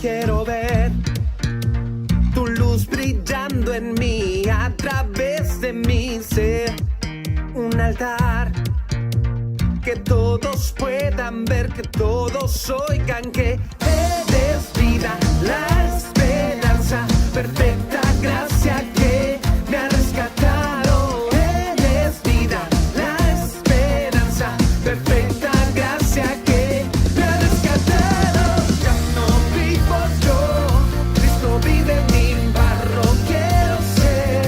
quiero ver tu luz brillando en mí, a través de mi ser, un altar que todos puedan ver, que todos oigan que eres vida, la esperanza, perfecta gracia que me ha rescatado. Eres vida, la esperanza, perfecta gracia que me ha rescatado. Ya no vivo yo, Cristo vive en mí, barro quiero ser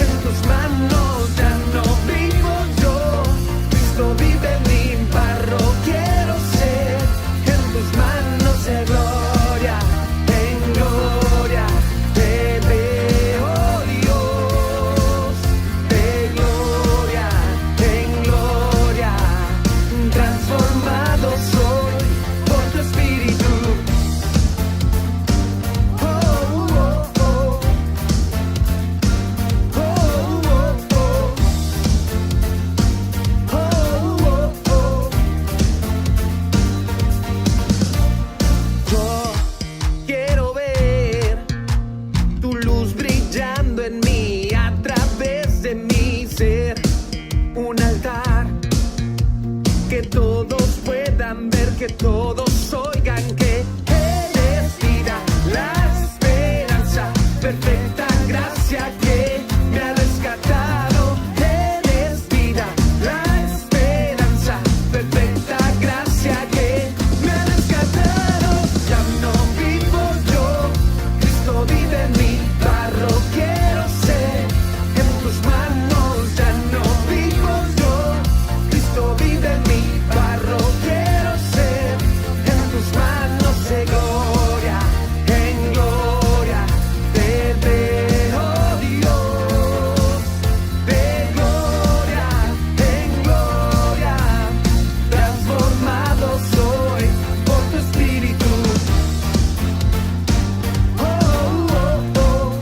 en tus manos. Ya no vivo yo, Cristo vive en mí, barro quiero ser en tus manos de gloria, en gloria te veo, Dios, de gloria en gloria, transformado soy por tu espíritu. Oh, oh, oh. Oh, oh, oh. Oh, oh, oh. Yo quiero ver tu luz brillando en mí, a través de mi ser, un altar que todos puedan ver, que todos oigan que eres vida, la esperanza, perfecta gracia que me ha rescatado. Eres vida, la esperanza, perfecta gracia que me ha rescatado. Ya no vivo yo, Cristo vive en mí, barro quiero ser en tus manos. Ya no vivo yo, Cristo vive en mí, barro quiero ser en tus manos de gloria, en gloria te veo, Dios, de gloria en gloria, transformado soy por tu espíritu. Oh, oh, oh.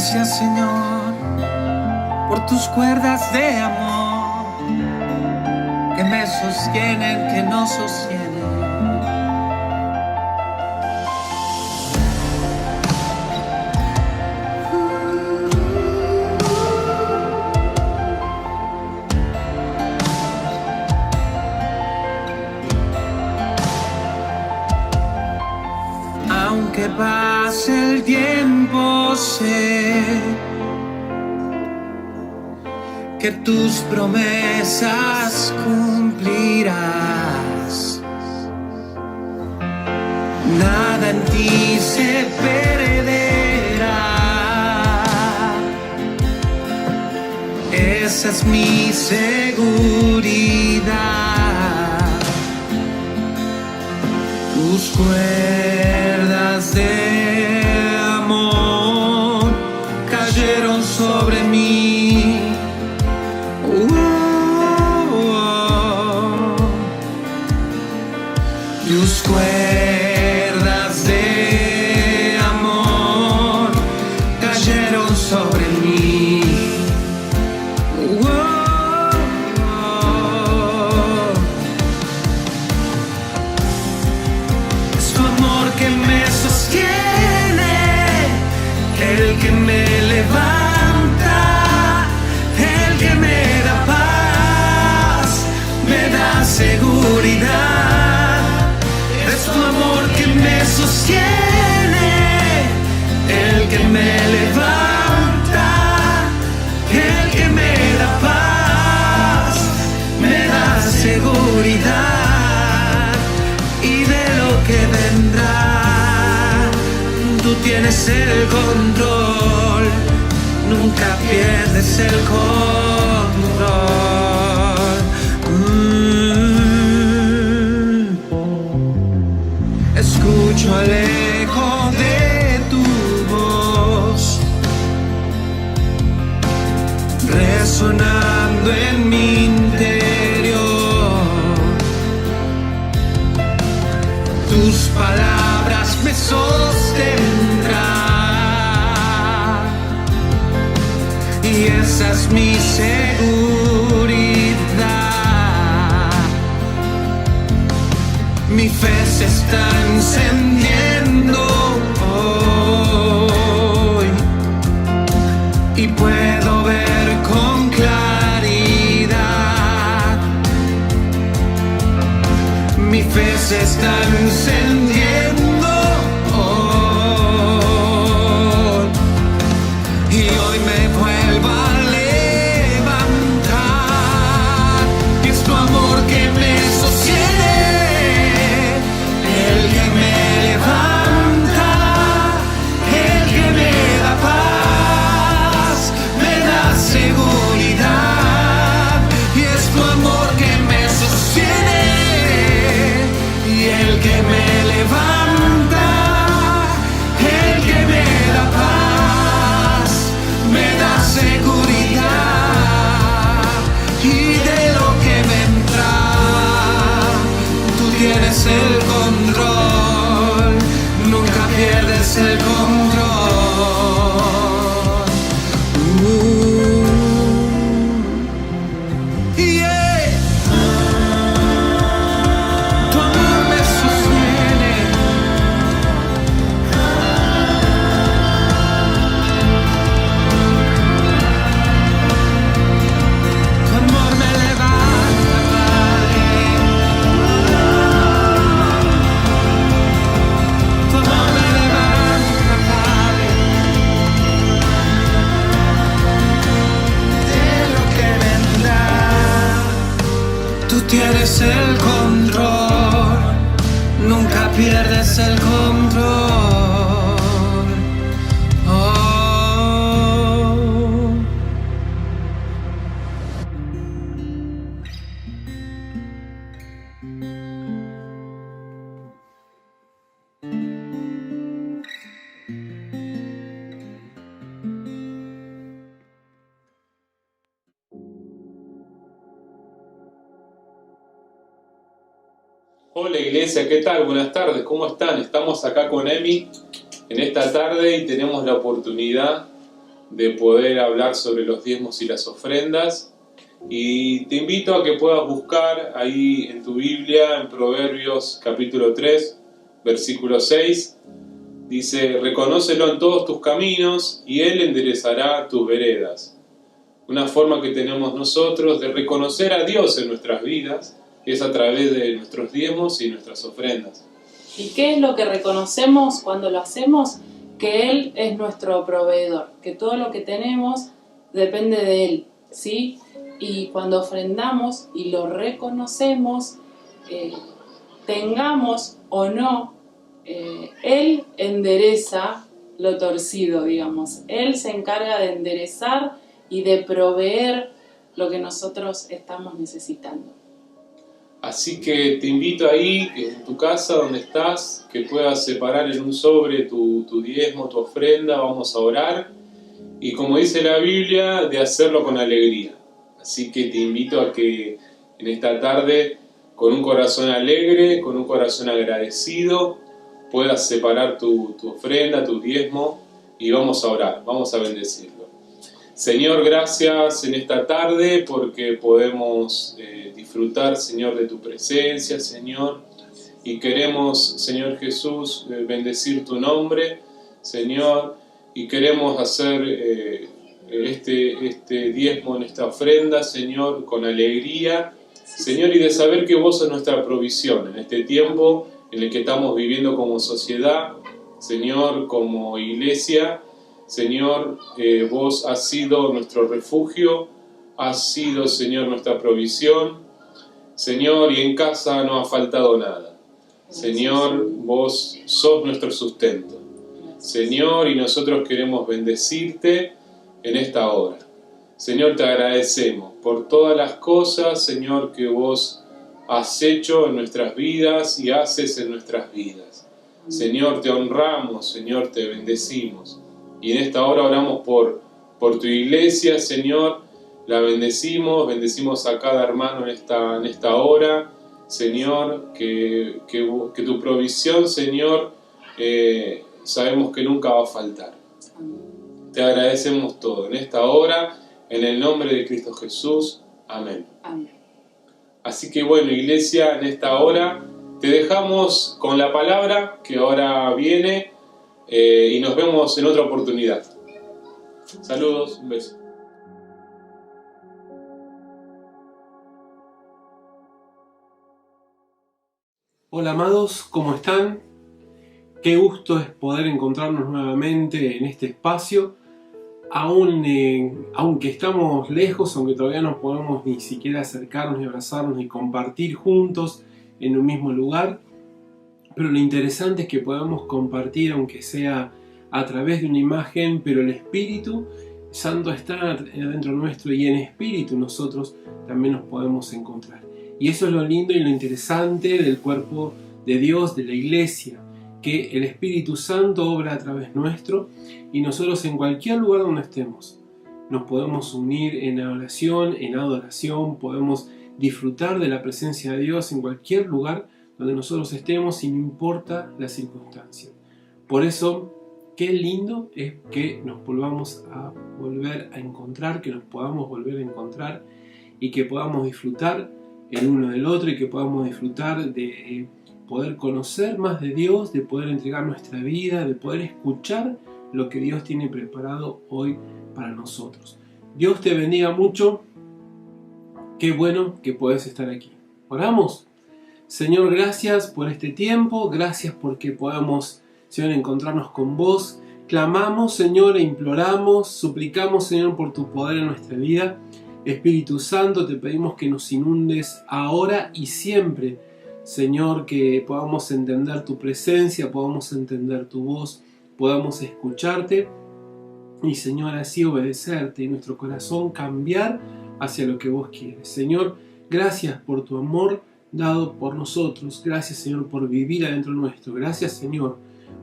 Gracias, Señor, por tus cuerdas de amor que me sostienen, que nos sostienen. Aunque pase el tiempo, sé que tus promesas cumplirás. Nada en ti se perderá. Esa es mi seguridad. Tus cuerdas de amor cayeron sobre mí. Tus cuerdas de amor cayeron sobre mí. Es tu amor que me sostiene, el que me levanta, el que me da paz, me da seguridad. Es tu amor que me sostiene, el que me levanta, el que me da paz, me da seguridad. Y de lo que vendrá, tú tienes el control, nunca pierdes el control. Escucho el eco de tu voz resonando en mi interior. Tus palabras me sostendrán y esa es mi seguridad. Mi fe se está encendiendo hoy y puedo ver con claridad. Mi fe se está encendiendo hoy y hoy me vuelvo a levantar. Y es tu amor que me sostiene, el que me levanta, el que me da paz, me da seguridad. Y es tu amor que me sostiene, y el que me levanta, el que me da paz, me da seguridad. Y de lo que vendrá, tú tienes el control, nunca pierdes el control. Yeah. Tu amor me sostiene, tu amor me levanta, Padre. Tu amor me levanta, Padre. De lo que vendrá, tú tienes el control, nunca pierdes el control. Oh. Hola iglesia, ¿qué tal? Buenas tardes, ¿cómo están? Estamos acá con Emi en esta tarde y tenemos la oportunidad de poder hablar sobre los diezmos y las ofrendas. Y te invito a que puedas buscar ahí en tu Biblia, en Proverbios capítulo 3, versículo 6. Dice: reconócelo en todos tus caminos y Él enderezará tus veredas. Una forma que tenemos nosotros de reconocer a Dios en nuestras vidas es a través de nuestros diezmos y nuestras ofrendas. ¿Y qué es lo que reconocemos cuando lo hacemos? Que Él es nuestro proveedor, que todo lo que tenemos depende de Él, ¿sí? Y cuando ofrendamos y lo reconocemos, tengamos o no, Él endereza lo torcido, digamos. Él se encarga de enderezar y de proveer lo que nosotros estamos necesitando. Así que te invito ahí, en tu casa donde estás, que puedas separar en un sobre tu diezmo, tu ofrenda. Vamos a orar y, como dice la Biblia, de hacerlo con alegría. Así que te invito a que en esta tarde, con un corazón alegre, con un corazón agradecido, puedas separar tu ofrenda, tu diezmo, y vamos a orar, vamos a bendecirlo. Señor, gracias en esta tarde porque podemos disfrutar, Señor, de tu presencia, Señor, y queremos, Señor Jesús, bendecir tu nombre, Señor, y queremos hacer este diezmo en esta ofrenda, Señor, con alegría, Señor, y de saber que vos sos nuestra provisión en este tiempo en el que estamos viviendo como sociedad, Señor, como iglesia. Señor, vos has sido nuestro refugio, has sido, Señor, nuestra provisión, Señor, y en casa no ha faltado nada. Señor, vos sos nuestro sustento, Señor, y nosotros queremos bendecirte en esta hora. Señor, te agradecemos por todas las cosas, Señor, que vos has hecho en nuestras vidas y haces en nuestras vidas. Señor, te honramos, Señor, te bendecimos. Y en esta hora oramos por tu iglesia, Señor, la bendecimos a cada hermano en esta hora, Señor, que tu provisión, Señor, sabemos que nunca va a faltar. Te agradecemos todo en esta hora, en el nombre de Cristo Jesús. Amén. Amén. Así que bueno, iglesia, en esta hora te dejamos con la palabra que ahora viene. Y nos vemos en otra oportunidad. Saludos, un beso. Hola amados, ¿cómo están? Qué gusto es poder encontrarnos nuevamente en este espacio, aunque estamos lejos, aunque todavía no podemos ni siquiera acercarnos y abrazarnos y compartir juntos en un mismo lugar. Pero lo interesante es que podamos compartir, aunque sea a través de una imagen, pero el Espíritu Santo está dentro nuestro y en espíritu nosotros también nos podemos encontrar. Y eso es lo lindo y lo interesante del cuerpo de Dios, de la iglesia, que el Espíritu Santo obra a través nuestro y nosotros en cualquier lugar donde estemos nos podemos unir en oración, en adoración, podemos disfrutar de la presencia de Dios en cualquier lugar donde nosotros estemos, sin importa la circunstancia. Por eso, qué lindo es que nos volvamos a volver a encontrar, que nos podamos volver a encontrar y que podamos disfrutar el uno del otro y que podamos disfrutar de poder conocer más de Dios, de poder entregar nuestra vida, de poder escuchar lo que Dios tiene preparado hoy para nosotros. Dios te bendiga mucho. Qué bueno que puedes estar aquí. Oramos. Señor, gracias por este tiempo, gracias porque podamos, Señor, encontrarnos con vos. Clamamos, Señor, e imploramos, suplicamos, Señor, por tu poder en nuestra vida. Espíritu Santo, te pedimos que nos inundes ahora y siempre, Señor, que podamos entender tu presencia, podamos entender tu voz, podamos escucharte y, Señor, así obedecerte y nuestro corazón cambiar hacia lo que vos quieres. Señor, gracias por tu amor dado por nosotros. Gracias, Señor, por vivir adentro nuestro. Gracias, Señor,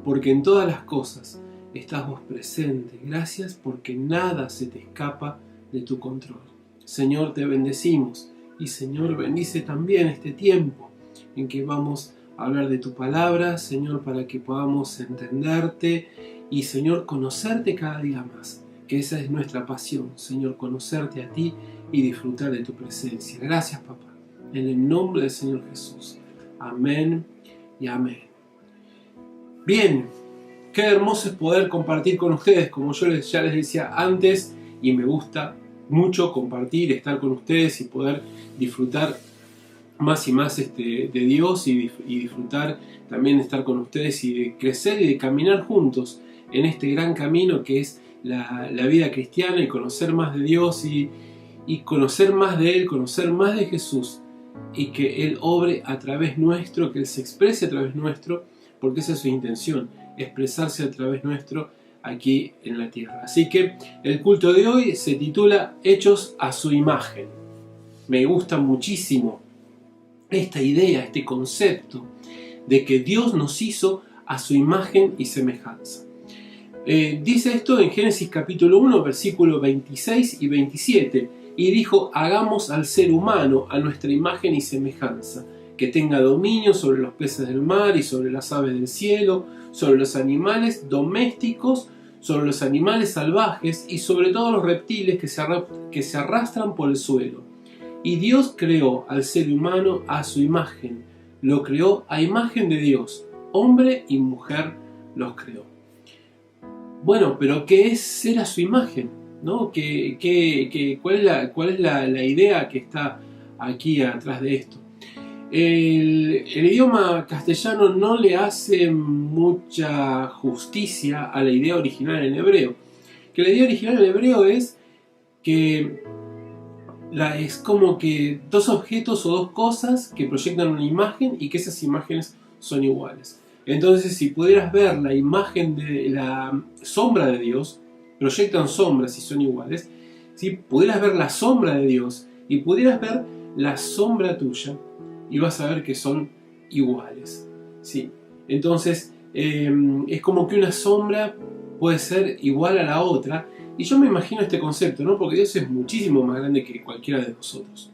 porque en todas las cosas estás vos presente. Gracias porque nada se te escapa de tu control. Señor, te bendecimos. Y, Señor, bendice también este tiempo en que vamos a hablar de tu palabra, Señor, para que podamos entenderte y, Señor, conocerte cada día más. que esa es nuestra pasión, Señor, conocerte a ti y disfrutar de tu presencia. Gracias, papá, en el nombre del Señor Jesús. Amén y amén. Bien, qué hermoso es poder compartir con ustedes, como yo ya les decía antes, y me gusta mucho compartir, estar con ustedes y poder disfrutar más y más de Dios y disfrutar también de estar con ustedes y de crecer y de caminar juntos en este gran camino que es la vida cristiana, y conocer más de Dios y conocer más de Él, conocer más de Jesús, y que Él obre a través nuestro, que Él se exprese a través nuestro, porque esa es su intención, expresarse a través nuestro aquí en la tierra. Así que el culto de hoy se titula Hechos a su imagen. Me gusta muchísimo esta idea, este concepto de que Dios nos hizo a su imagen y semejanza. Dice esto en Génesis capítulo 1, versículos 26 y 27. Y dijo: hagamos al ser humano a nuestra imagen y semejanza, que tenga dominio sobre los peces del mar y sobre las aves del cielo, sobre los animales domésticos, sobre los animales salvajes y sobre todos los reptiles que se arrastran por el suelo. Y Dios creó al ser humano a su imagen, lo creó a imagen de Dios, hombre y mujer los creó. Bueno, pero ¿qué es ser a su imagen? ¿No? ¿Cuál es la idea que está aquí atrás de esto? El idioma castellano no le hace mucha justicia a la idea original en hebreo. Que la idea original en hebreo es que es como que dos objetos o dos cosas que proyectan una imagen y que esas imágenes son iguales. Entonces, si pudieras ver la imagen de la sombra de Dios, proyectan sombras y son iguales. Si pudieras ver la sombra de Dios y pudieras ver la sombra tuya, y vas a ver que son iguales. ¿Sí? Entonces, es como que una sombra puede ser igual a la otra. Y yo me imagino este concepto, ¿no? Porque Dios es muchísimo más grande que cualquiera de nosotros.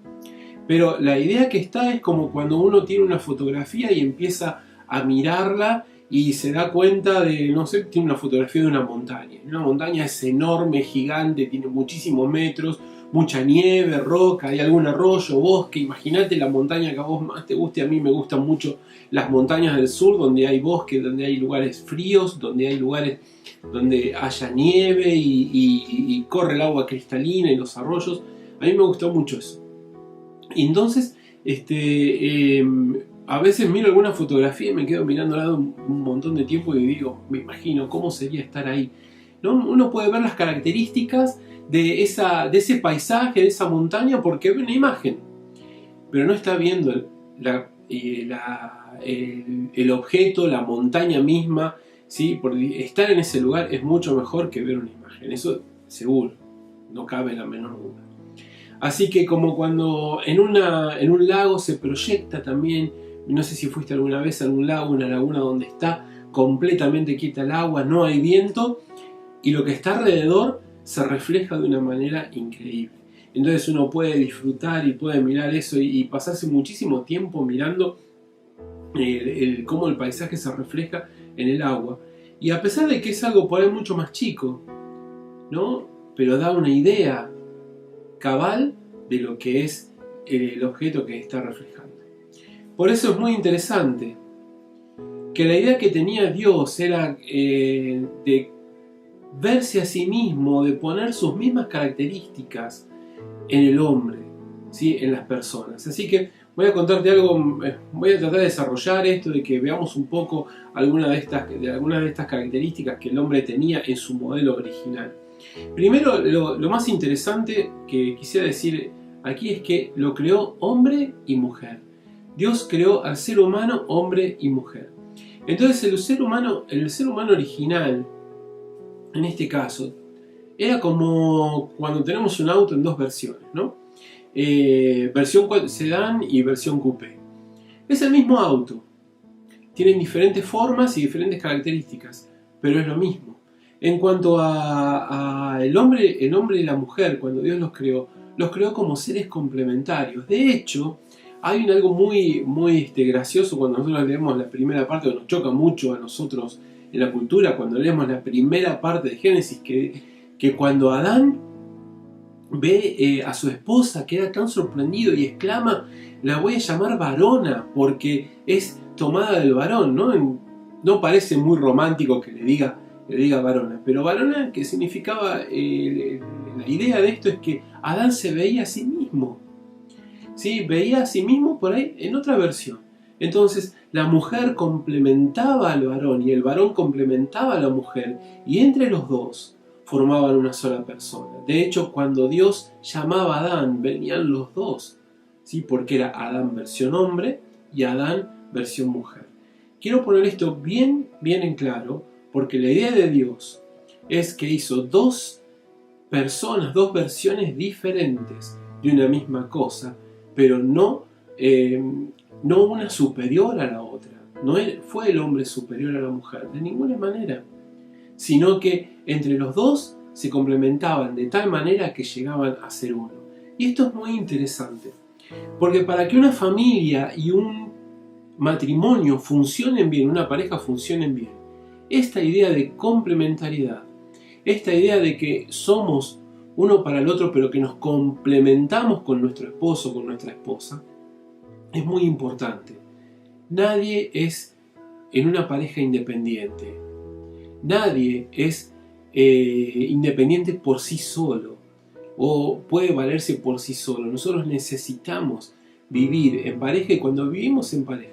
Pero la idea que está es como cuando uno tiene una fotografía y empieza a mirarla y se da cuenta de, no sé, tiene una fotografía de una montaña. Una montaña es enorme, gigante, tiene muchísimos metros, mucha nieve, roca, hay algún arroyo, bosque. Imagínate la montaña que a vos más te guste. A mí me gustan mucho las montañas del sur, donde hay bosque, donde hay lugares fríos, donde hay lugares donde haya nieve y corre el agua cristalina y los arroyos. A mí me gustó mucho eso. Y entonces, a veces miro alguna fotografía y me quedo mirándola un montón de tiempo y digo, me imagino cómo sería estar ahí, ¿no? Uno puede ver las características de ese paisaje, de esa montaña, porque ve una imagen, pero no está viendo el objeto, la montaña misma, ¿sí? Porque estar en ese lugar es mucho mejor que ver una imagen, eso seguro, no cabe la menor duda. Así que como cuando en un lago se proyecta también, no sé si fuiste alguna vez a un lago, una laguna donde está completamente quieta el agua, no hay viento, y lo que está alrededor se refleja de una manera increíble. Entonces uno puede disfrutar y puede mirar eso y pasarse muchísimo tiempo mirando cómo el paisaje se refleja en el agua. Y a pesar de que es algo por ahí mucho más chico, ¿no? Pero da una idea cabal de lo que es el objeto que está reflejando. Por eso es muy interesante que la idea que tenía Dios era de verse a sí mismo, de poner sus mismas características en el hombre, ¿sí? En las personas. Así que voy a contarte algo, voy a tratar de desarrollar esto, de que veamos un poco algunas de estas características que el hombre tenía en su modelo original. Primero, lo más interesante que quisiera decir aquí es que lo creó hombre y mujer. Dios creó al ser humano hombre y mujer. Entonces el ser humano original, en este caso, era como cuando tenemos un auto en dos versiones, ¿no? Versión sedán y versión coupé. Es el mismo auto. Tienen diferentes formas y diferentes características, pero es lo mismo. En cuanto a el hombre y la mujer, cuando Dios los creó como seres complementarios. De hecho, hay algo muy gracioso cuando nosotros leemos la primera parte, que nos choca mucho a nosotros en la cultura, cuando leemos la primera parte de Génesis, que que cuando Adán ve a su esposa, queda tan sorprendido y exclama: la voy a llamar varona porque es tomada del varón, ¿no? No parece muy romántico que le diga varona, pero varona, que significaba, la idea de esto es que Adán se veía a sí mismo, ¿sí? Veía a sí mismo por ahí en otra versión. Entonces la mujer complementaba al varón y el varón complementaba a la mujer, y entre los dos formaban una sola persona. De hecho, cuando Dios llamaba a Adán, venían los dos, ¿sí? Porque era Adán versión hombre y Adán versión mujer. Quiero poner esto bien en claro, porque la idea de Dios es que hizo dos personas, dos versiones diferentes de una misma cosa, pero no una superior a la otra. No fue el hombre superior a la mujer, de ninguna manera, sino que entre los dos se complementaban de tal manera que llegaban a ser uno. Y esto es muy interesante, porque para que una familia y un matrimonio funcionen bien, una pareja funcionen bien, esta idea de complementariedad, esta idea de que somos uno para el otro, pero que nos complementamos con nuestro esposo, con nuestra esposa, es muy importante. Nadie es en una pareja independiente. Nadie es independiente por sí solo o puede valerse por sí solo. Nosotros necesitamos vivir en pareja, y cuando vivimos en pareja,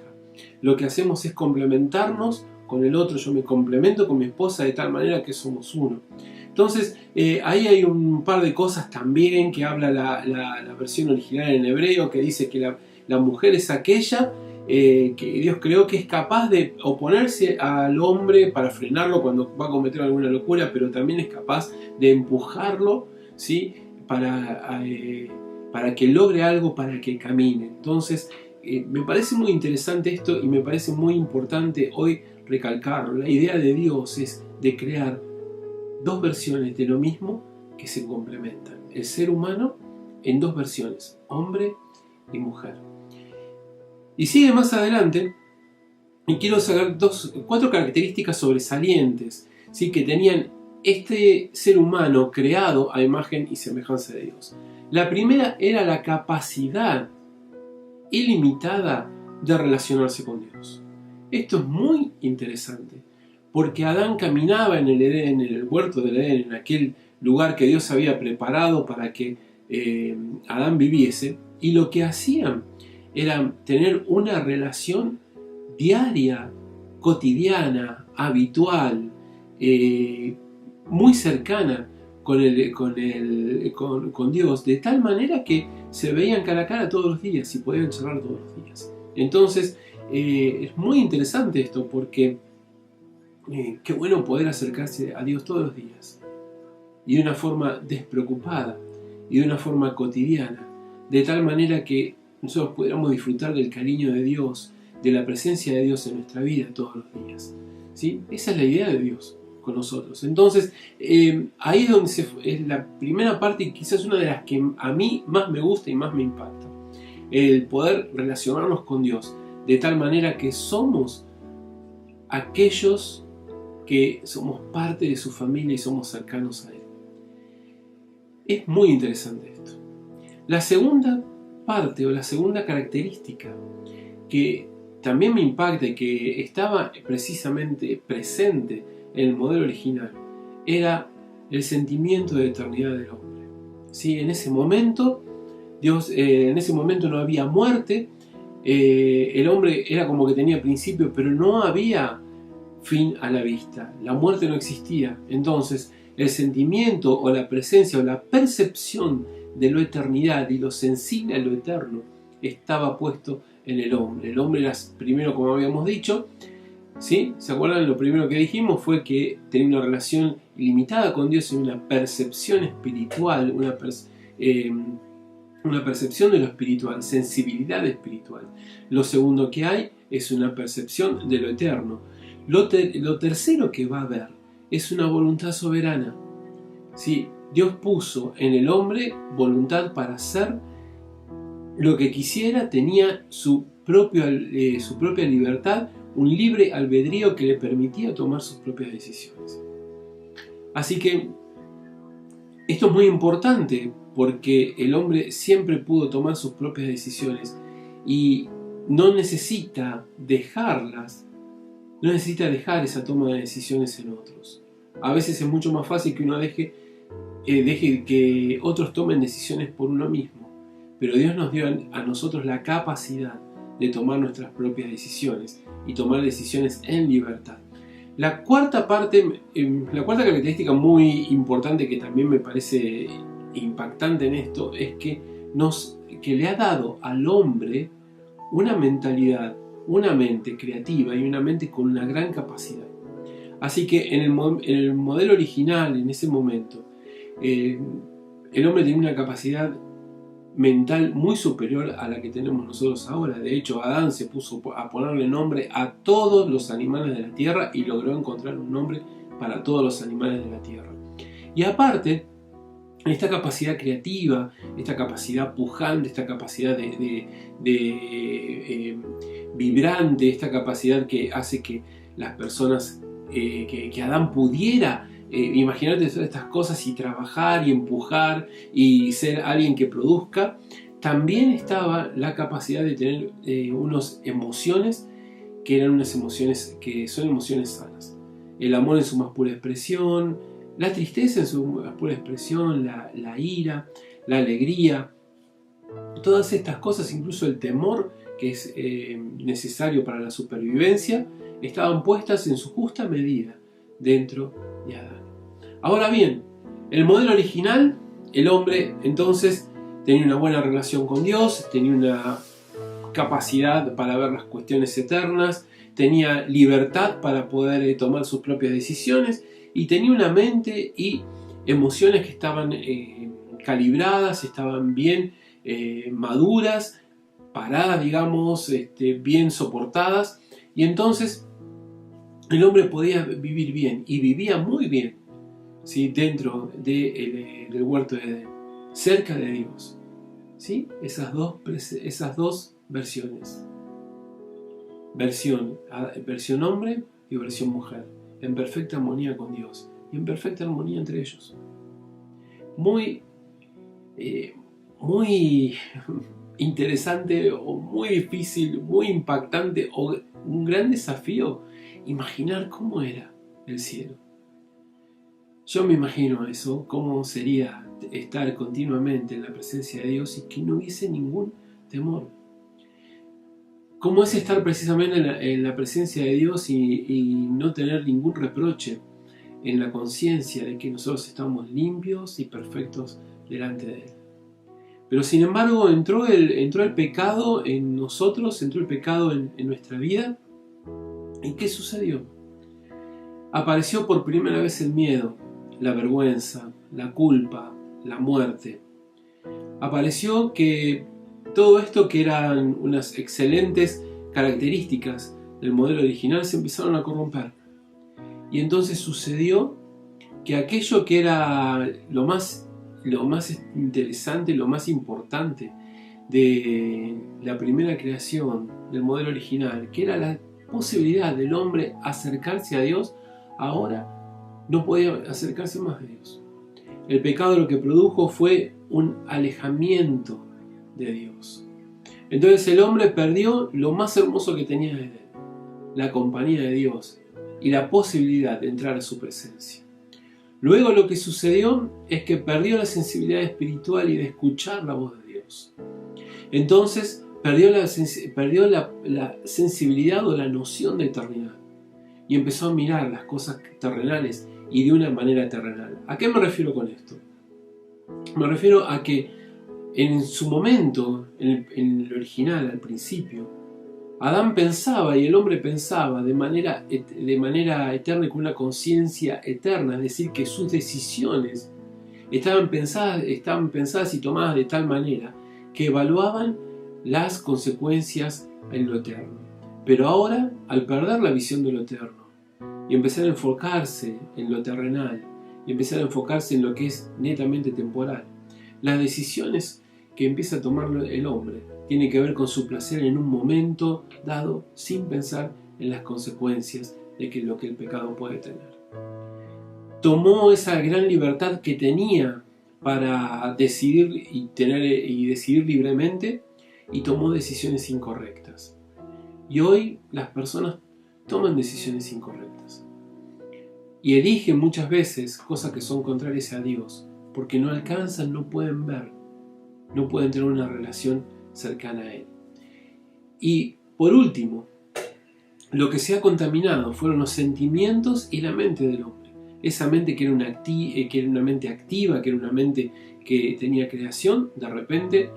lo que hacemos es complementarnos con el otro. Yo me complemento con mi esposa de tal manera que somos uno. Entonces, ahí hay un par de cosas también que habla la versión original en hebreo, que dice que la mujer es aquella que Dios creó, que es capaz de oponerse al hombre para frenarlo cuando va a cometer alguna locura, pero también es capaz de empujarlo, ¿sí? Para que logre algo, para que camine. Entonces, me parece muy interesante esto, y me parece muy importante hoy recalcarlo. La idea de Dios es de crear dos versiones de lo mismo que se complementan. El ser humano en dos versiones, hombre y mujer. Y sigue más adelante, y quiero sacar cuatro características sobresalientes, ¿sí? Que tenían este ser humano creado a imagen y semejanza de Dios. La primera era la capacidad ilimitada de relacionarse con Dios. Esto es muy interesante, porque Adán caminaba en el Edén, en el huerto del Edén, en aquel lugar que Dios había preparado para que Adán viviese, y lo que hacían era tener una relación diaria, cotidiana, habitual, muy cercana con Dios, de tal manera que se veían cara a cara todos los días y podían charlar todos los días. Entonces, es muy interesante esto, porque qué bueno poder acercarse a Dios todos los días, y de una forma despreocupada, y de una forma cotidiana, de tal manera que nosotros pudiéramos disfrutar del cariño de Dios, de la presencia de Dios en nuestra vida todos los días, ¿sí? Esa es la idea de Dios con nosotros. Entonces, ahí es donde es la primera parte, y quizás una de las que a mí más me gusta y más me impacta. El poder relacionarnos con Dios de tal manera que somos aquellos que somos parte de su familia y somos cercanos a Él. Es muy interesante esto. La segunda parte, o la segunda característica que también me impacta y que estaba precisamente presente en el modelo original, era el sentimiento de eternidad del hombre. ¿Sí? En ese momento, en ese momento no había muerte, el hombre era como que tenía principio, pero no había fin a la vista, la muerte no existía. Entonces, el sentimiento o la presencia o la percepción de la eternidad y lo sensible a lo eterno estaba puesto en el hombre. El hombre era primero, como habíamos dicho, ¿sí? ¿Se acuerdan? Lo primero que dijimos fue que tenía una relación ilimitada con Dios y una percepción espiritual, una percepción de lo espiritual, sensibilidad espiritual. Lo segundo que hay es una percepción de lo eterno. Lo tercero que va a haber es una voluntad soberana. ¿Sí? Dios puso en el hombre voluntad para hacer lo que quisiera, tenía su propia libertad, un libre albedrío que le permitía tomar sus propias decisiones. Así que Esto es muy importante porque el hombre siempre pudo tomar sus propias decisiones y no necesita dejarlas, no necesita dejar esa toma de decisiones en otros. A veces es mucho más fácil que uno deje que otros tomen decisiones por uno mismo, pero Dios nos dio a nosotros la capacidad de tomar nuestras propias decisiones y tomar decisiones en libertad. La cuarta característica muy importante que también me parece impactante en esto es que le ha dado al hombre una mentalidad, una mente creativa y una mente con una gran capacidad. Así que en el modelo original, en ese momento, el hombre tenía una capacidad mental muy superior a la que tenemos nosotros ahora. De hecho, Adán se puso a ponerle nombre a todos los animales de la tierra y logró encontrar un nombre para todos los animales de la tierra. Y aparte, esta capacidad creativa, esta capacidad pujante, esta capacidad vibrante, esta capacidad que hace que las personas, que Adán pudiera imaginarte todas estas cosas y trabajar y empujar y ser alguien que produzca, también estaba la capacidad de tener unas emociones que eran unas emociones que son emociones sanas. El amor en su más pura expresión, la tristeza en su más pura expresión, la ira, la alegría, todas estas cosas, incluso el temor que es necesario para la supervivencia, estaban puestas en su justa medida dentro de Adán. Ahora bien, el modelo original, el hombre entonces tenía una buena relación con Dios, tenía una capacidad para ver las cuestiones eternas, tenía libertad para poder tomar sus propias decisiones y tenía una mente y emociones que estaban calibradas, estaban bien maduras, paradas, digamos, bien soportadas, y entonces el hombre podía vivir bien y vivía muy bien, ¿sí? Dentro del huerto de Edén, cerca de Dios, ¿sí? Esas dos versiones, versión hombre y versión mujer, en perfecta armonía con Dios y en perfecta armonía entre ellos. Muy interesante, o muy difícil, muy impactante, o un gran desafío imaginar cómo era el cielo. Yo me imagino eso, cómo sería estar continuamente en la presencia de Dios y que no hubiese ningún temor. Cómo es estar precisamente en la presencia de Dios y no tener ningún reproche en la conciencia de que nosotros estamos limpios y perfectos delante de Él. Pero sin embargo entró el pecado en nosotros, entró el pecado en nuestra vida. ¿Y qué sucedió? Apareció por primera vez el miedo, la vergüenza, la culpa, la muerte. Apareció que todo esto, que eran unas excelentes características del modelo original, se empezaron a corromper. Y entonces sucedió que aquello que era lo más interesante, lo más importante de la primera creación del modelo original, que era la posibilidad del hombre acercarse a Dios, ahora no podía acercarse más a Dios. El pecado lo que produjo fue un alejamiento de Dios. Entonces el hombre perdió lo más hermoso que tenía de Él, la compañía de Dios y la posibilidad de entrar a su presencia. Luego lo que sucedió es que perdió la sensibilidad espiritual y de escuchar la voz de Dios. Entonces perdió la sensibilidad o la noción de eternidad y empezó a mirar las cosas terrenales y de una manera terrenal. ¿A qué me refiero con esto? Me refiero a que en su momento, en el original, al principio, Adán pensaba y el hombre pensaba de manera eterna y con una conciencia eterna, es decir, que sus decisiones estaban pensadas y tomadas de tal manera que evaluaban las consecuencias en lo eterno. Pero ahora, al perder la visión de lo eterno y empezar a enfocarse en lo terrenal y empezar a enfocarse en lo que es netamente temporal, las decisiones que empieza a tomar el hombre tienen que ver con su placer en un momento dado, sin pensar en las consecuencias de lo que el pecado puede tener. Tomó esa gran libertad que tenía para decidir y decidir libremente, y tomó decisiones incorrectas. Y hoy las personas toman decisiones incorrectas y eligen muchas veces cosas que son contrarias a Dios, porque no alcanzan, no pueden ver, no pueden tener una relación cercana a Él. Y por último, lo que se ha contaminado fueron los sentimientos y la mente del hombre. Esa mente que era una mente activa, que era una mente que tenía creación, de repente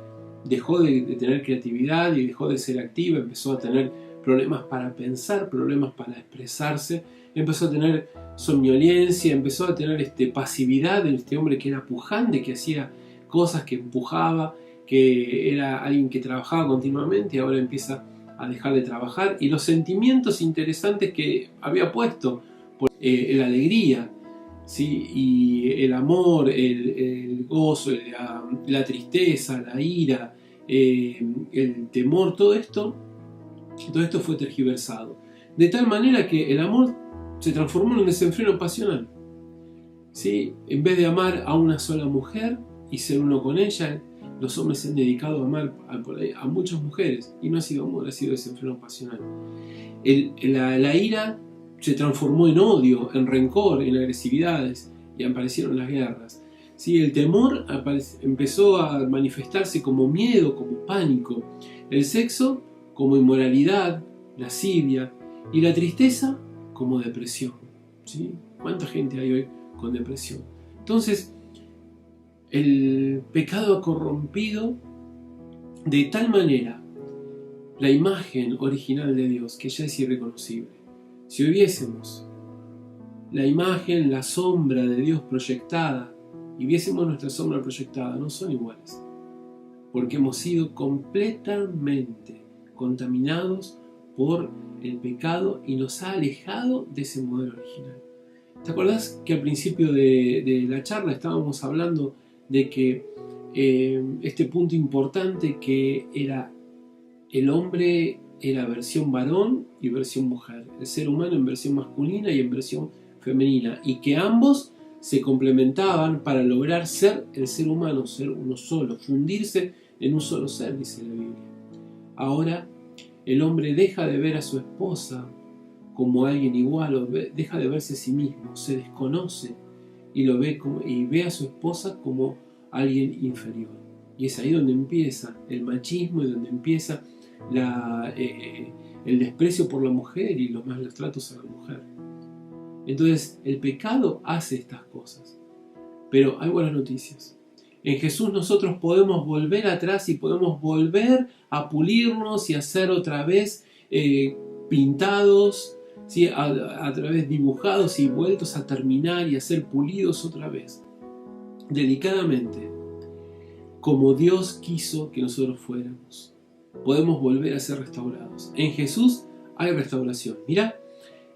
dejó de tener creatividad y dejó de ser activa, empezó a tener problemas para pensar, problemas para expresarse, empezó a tener somnolencia, empezó a tener pasividad en este hombre que era pujante, que hacía cosas, que empujaba, que era alguien que trabajaba continuamente, y ahora empieza a dejar de trabajar. Y los sentimientos interesantes que había puesto, la alegría, ¿sí? Y el amor, el gozo, la tristeza, la ira, el temor, todo esto fue tergiversado. De tal manera que el amor se transformó en un desenfreno pasional. ¿Sí? En vez de amar a una sola mujer y ser uno con ella, los hombres se han dedicado a amar a muchas mujeres, y no ha sido amor, ha sido desenfreno pasional. La ira se transformó en odio, en rencor, en agresividades, y aparecieron las guerras. ¿Sí? El temor empezó a manifestarse como miedo, como pánico. El sexo como inmoralidad, lascivia, y la tristeza como depresión. ¿Sí? ¿Cuánta gente hay hoy con depresión? Entonces, el pecado ha corrompido de tal manera la imagen original de Dios que ya es irreconocible. Si hubiésemos la imagen, la sombra de Dios proyectada, y viésemos nuestra sombra proyectada, no son iguales, porque hemos sido completamente contaminados por el pecado y nos ha alejado de ese modelo original. ¿Te acordás que al principio de la charla estábamos hablando de que este punto importante, que era el hombre era versión varón y versión mujer, el ser humano en versión masculina y en versión femenina, y que ambos se complementaban para lograr ser el ser humano, ser uno solo, fundirse en un solo ser, dice la Biblia? Ahora el hombre deja de ver a su esposa como alguien igual, o deja de verse a sí mismo, se desconoce y ve a su esposa como alguien inferior. Y es ahí donde empieza el machismo y donde empieza el desprecio por la mujer y los malos tratos a la mujer. Entonces el pecado hace estas cosas. Pero hay buenas noticias. En Jesús nosotros podemos volver atrás y podemos volver a pulirnos y a ser otra vez pintados, ¿sí? a través dibujados y vueltos a terminar y a ser pulidos otra vez, delicadamente, como Dios quiso que nosotros fuéramos. Podemos volver a ser restaurados. En Jesús hay restauración. Mirá,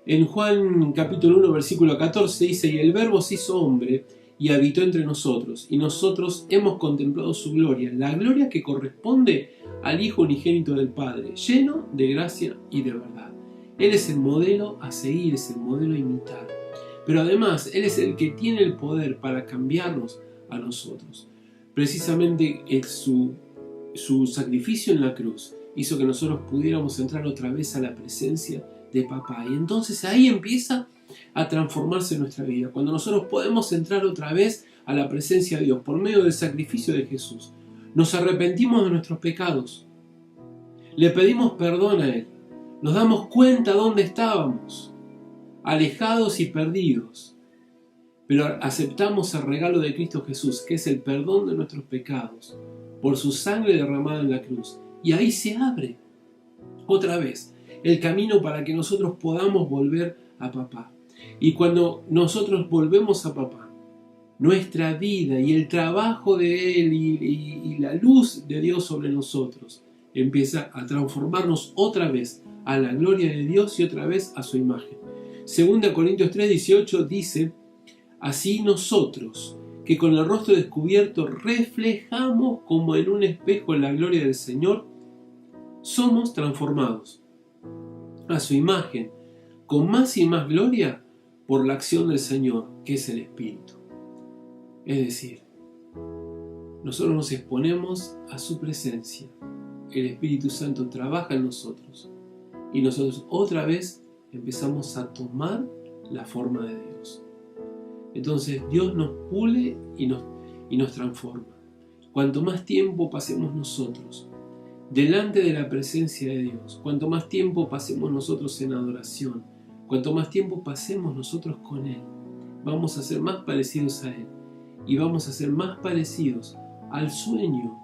en Juan capítulo 1 versículo 14 dice: y el Verbo se hizo hombre y habitó entre nosotros, y nosotros hemos contemplado su gloria, la gloria que corresponde al Hijo unigénito del Padre, lleno de gracia y de verdad. Él es el modelo a seguir, es el modelo a imitar. Pero además, Él es el que tiene el poder para cambiarnos a nosotros. Precisamente su sacrificio en la cruz hizo que nosotros pudiéramos entrar otra vez a la presencia de Papá. Y entonces ahí empieza a transformarse nuestra vida. Cuando nosotros podemos entrar otra vez a la presencia de Dios por medio del sacrificio de Jesús, nos arrepentimos de nuestros pecados, le pedimos perdón a Él, nos damos cuenta dónde estábamos, alejados y perdidos, pero aceptamos el regalo de Cristo Jesús, que es el perdón de nuestros pecados por su sangre derramada en la cruz. Y ahí se abre otra vez el camino para que nosotros podamos volver a Papá. Y cuando nosotros volvemos a Papá, nuestra vida y el trabajo de Él y la luz de Dios sobre nosotros empieza a transformarnos otra vez a la gloria de Dios y otra vez a su imagen. 2 Corintios 3:18 dice: así nosotros, que con el rostro descubierto reflejamos como en un espejo la gloria del Señor, somos transformados a su imagen con más y más gloria por la acción del Señor, que es el Espíritu. Es decir, nosotros nos exponemos a su presencia. El Espíritu Santo trabaja en nosotros y nosotros otra vez empezamos a tomar la forma de Dios. Entonces Dios nos pule y nos transforma. Cuanto más tiempo pasemos nosotros delante de la presencia de Dios, cuanto más tiempo pasemos nosotros en adoración, cuanto más tiempo pasemos nosotros con Él, vamos a ser más parecidos a Él y vamos a ser más parecidos al sueño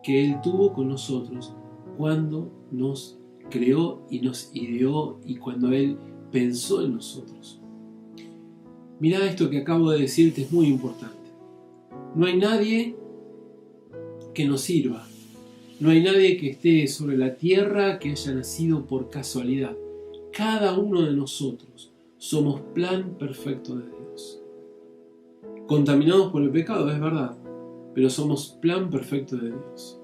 que Él tuvo con nosotros cuando nos creó y nos ideó y cuando Él pensó en nosotros. Mirá, esto que acabo de decirte es muy importante. No hay nadie que nos sirva. No hay nadie que esté sobre la tierra que haya nacido por casualidad. Cada uno de nosotros somos plan perfecto de Dios. Contaminados por el pecado, es verdad, pero somos plan perfecto de Dios.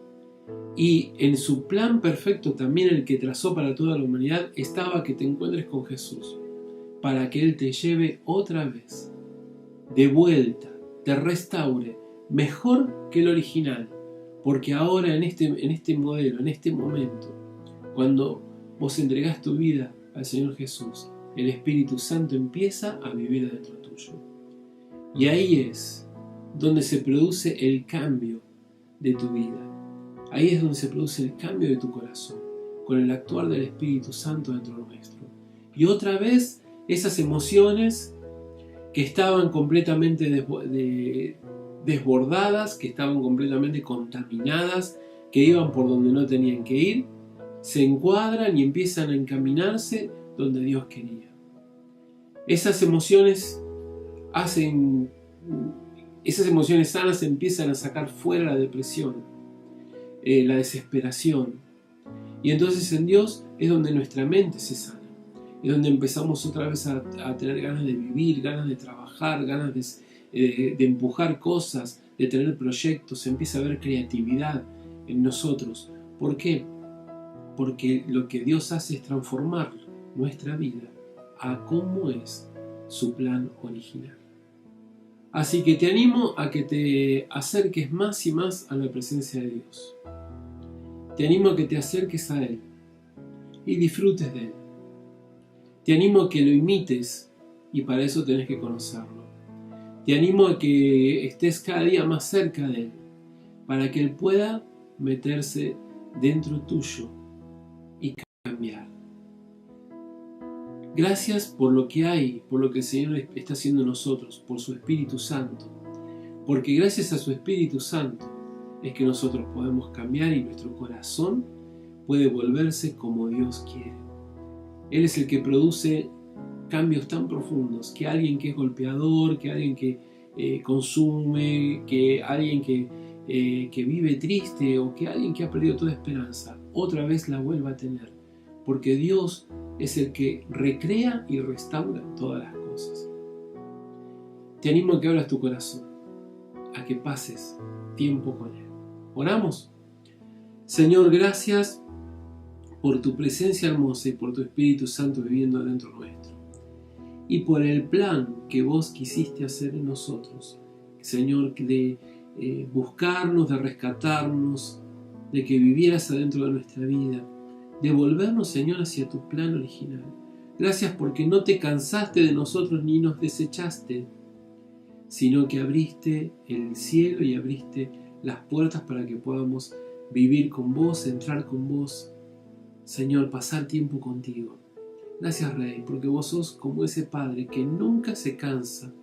Y en su plan perfecto también el que trazó para toda la humanidad estaba que te encuentres con Jesús, para que Él te lleve otra vez, de vuelta, te restaure, mejor que el original. Porque ahora en este modelo, en este momento, cuando vos entregás tu vida al Señor Jesús, el Espíritu Santo empieza a vivir dentro tuyo. Y ahí es donde se produce el cambio de tu vida. Ahí es donde se produce el cambio de tu corazón, con el actuar del Espíritu Santo dentro nuestro. Y otra vez, esas emociones que estaban completamente desbordadas, que estaban completamente contaminadas, que iban por donde no tenían que ir, se encuadran y empiezan a encaminarse donde Dios quería. Esas emociones sanas empiezan a sacar fuera la depresión, la desesperación. Y entonces en Dios es donde nuestra mente se sana. Es donde empezamos otra vez a tener ganas de vivir, ganas de trabajar, ganas de empujar cosas, de tener proyectos. Empieza a haber creatividad en nosotros. ¿Por qué? Porque lo que Dios hace es transformar nuestra vida a cómo es su plan original. Así que te animo a que te acerques más y más a la presencia de Dios. Te animo a que te acerques a Él y disfrutes de Él. Te animo a que lo imites y para eso tenés que conocerlo. Te animo a que estés cada día más cerca de Él para que Él pueda meterse dentro tuyo y cambiar. Gracias por lo que hay, por lo que el Señor está haciendo en nosotros, por su Espíritu Santo. Porque gracias a su Espíritu Santo es que nosotros podemos cambiar y nuestro corazón puede volverse como Dios quiere. Él es el que produce cambios tan profundos que alguien que es golpeador, que alguien que consume, que alguien que vive triste o que alguien que ha perdido toda esperanza, otra vez la vuelva a tener. Porque Dios es el que recrea y restaura todas las cosas. Te animo a que abras tu corazón, a que pases tiempo con Él. Oramos. Señor, gracias por tu presencia hermosa y por tu Espíritu Santo viviendo dentro nuestro. Y por el plan que vos quisiste hacer en nosotros, Señor, de buscarnos, de rescatarnos, de que vivieras adentro de nuestra vida, de volvernos, Señor, hacia tu plan original. Gracias porque no te cansaste de nosotros ni nos desechaste, sino que abriste el cielo y abriste las puertas para que podamos vivir con vos, entrar con vos, Señor, pasar tiempo contigo. Gracias, Rey, porque vos sos como ese padre que nunca se cansa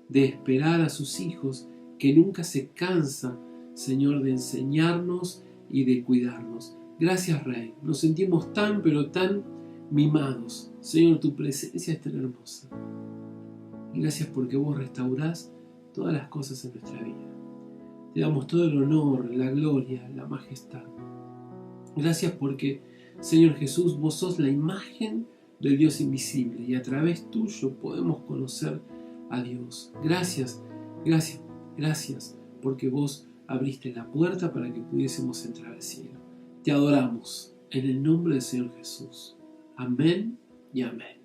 de esperar a sus hijos, que nunca se cansa, Señor, de enseñarnos y de cuidarnos. Gracias, Rey. Nos sentimos tan, pero tan mimados. Señor, tu presencia es tan hermosa. Y gracias porque vos restaurás todas las cosas en nuestra vida. Te damos todo el honor, la gloria, la majestad. Gracias porque, Señor Jesús, vos sos la imagen del Dios invisible y a través tuyo podemos conocer a Dios. Gracias, gracias, gracias porque vos abriste la puerta para que pudiésemos entrar al cielo. Te adoramos en el nombre del Señor Jesús. Amén y amén.